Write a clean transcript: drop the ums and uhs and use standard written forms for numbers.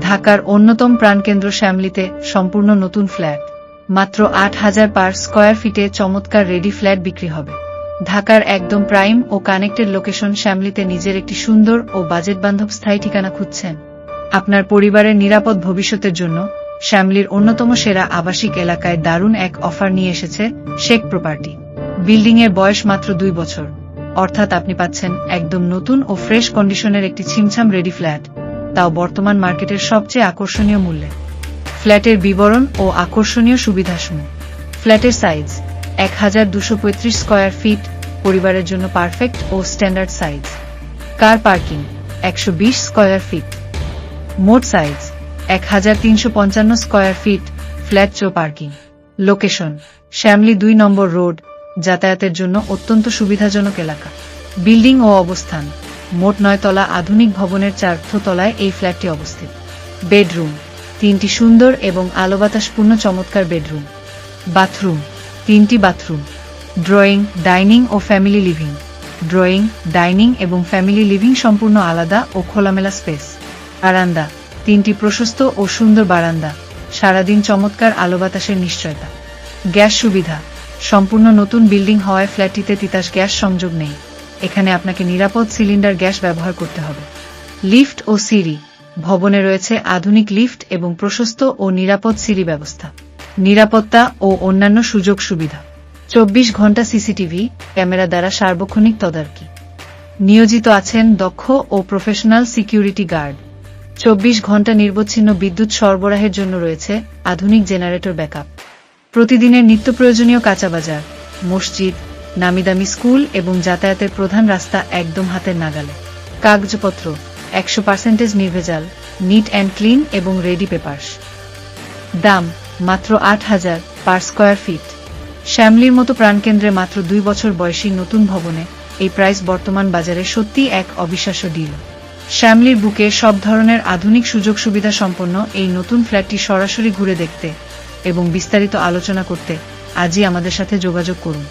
ঢাকার অন্যতম প্রাণকেন্দ্র শ্যামলীতে সম্পূর্ণ নতুন ফ্ল্যাট, মাত্র ৮,০০০ পার স্কয়ার ফিটে চমৎকার রেডি ফ্ল্যাট বিক্রি হবে। ঢাকার একদম প্রাইম ও কানেক্টেড লোকেশন শ্যামলীতে নিজের একটি সুন্দর ও বাজেট বান্ধব স্থায়ী ঠিকানা খুঁজছেন? আপনার পরিবারের নিরাপদ ভবিষ্যতের জন্য শ্যামলীর অন্যতম সেরা আবাসিক এলাকায় দারুণ এক অফার নিয়ে এসেছে শেখ প্রপার্টি। বিল্ডিং এর বয়স মাত্র ২ বছর, অর্থাৎ আপনি পাচ্ছেন একদম নতুন ও ফ্রেশ কন্ডিশনের একটি ছিমছাম রেডি ফ্ল্যাট, তাও বর্তমান মার্কেটের সবচেয়ে আকর্ষণীয় মূল্যে। ফ্ল্যাটের বিবরণ ও আকর্ষণীয় সুবিধাসমূহ। ফ্ল্যাটের সাইজ ১,২৩৫ স্কয়ার ফিট, পরিবারের জন্য পারফেক্ট ও standard size. Car parking ১২০ square feet. মোট সাইজ ১,৩৫৫ স্কয়ার ফিট, ফ্ল্যাট চো parking. Location Shyamoli ২ number road, যাতায়াতের জন্য অত্যন্ত সুবিধাজনক এলাকা। বিল্ডিং ও অবস্থান মোট ৯ তলা আধুনিক ভবনের ৪র্থ তলায় এই ফ্ল্যাটটি অবস্থিত। বেডরুম ৩টি সুন্দর এবং আলো বাতাসপূর্ণ চমৎকার বেডরুম। বাথরুম 3টি বাথরুম। ড্রয়িং, ডাইনিং ও ফ্যামিলি লিভিং। ড্রয়িং, ডাইনিং এবং ফ্যামিলি লিভিং সম্পূর্ণ আলাদা ও খোলামেলা স্পেস। বারান্দা 3টি প্রশস্ত ও সুন্দর বারান্দা, সারাদিন চমৎকার আলো বাতাসের নিশ্চয়তা। গ্যাস সুবিধা সম্পূর্ণ নতুন বিল্ডিং হওয়ায় ফ্ল্যাটটিতে তিতাস গ্যাস সংযোগ নেই। এখানে আপনাকে নিরাপদ সিলিন্ডার গ্যাস ব্যবহার করতে হবে। লিফট ও সিঁড়ি ভবনে রয়েছে আধুনিক লিফট এবং প্রশস্ত ও নিরাপদ সিঁড়ি ব্যবস্থা। নিরাপত্তা ও অন্যান্য সুযোগ সুবিধা ২৪ ঘণ্টা সিসিটিভি ক্যামেরা দ্বারা সার্বক্ষণিক তদারকি। নিয়োজিত আছেন দক্ষ ও প্রফেশনাল সিকিউরিটি গার্ড। ২৪ ঘণ্টা নিরবচ্ছিন্ন বিদ্যুৎ সরবরাহের জন্য রয়েছে আধুনিক জেনারেটর ব্যাকআপ। প্রতিদিনের নিত্য প্রয়োজনীয় কাঁচাবাজার, মসজিদ, নামিদামি স্কুল এবং যাতায়াতের প্রধান রাস্তা একদম হাতের নাগালে। কাগজপত্র ১০০% নির্ভেজাল, নিট অ্যান্ড ক্লিন এবং রেডি পেপারস। দাম মাত্র ৮,০০০ পার স্কয়ার ফিট। শ্যামলীর মতো প্রাণকেন্দ্রে মাত্র ২ বছর বয়সী নতুন ভবনে এই প্রাইস বর্তমান বাজারে সত্যি এক অবিশ্বাস্য ডিল। শ্যামলীর বুকে সব ধরনের আধুনিক সুযোগ সুবিধা সম্পন্ন এই নতুন ফ্ল্যাটটি সরাসরি ঘুরে দেখতে এবং বিস্তারিত আলোচনা করতে আজই আমাদের সাথে যোগাযোগ করুন।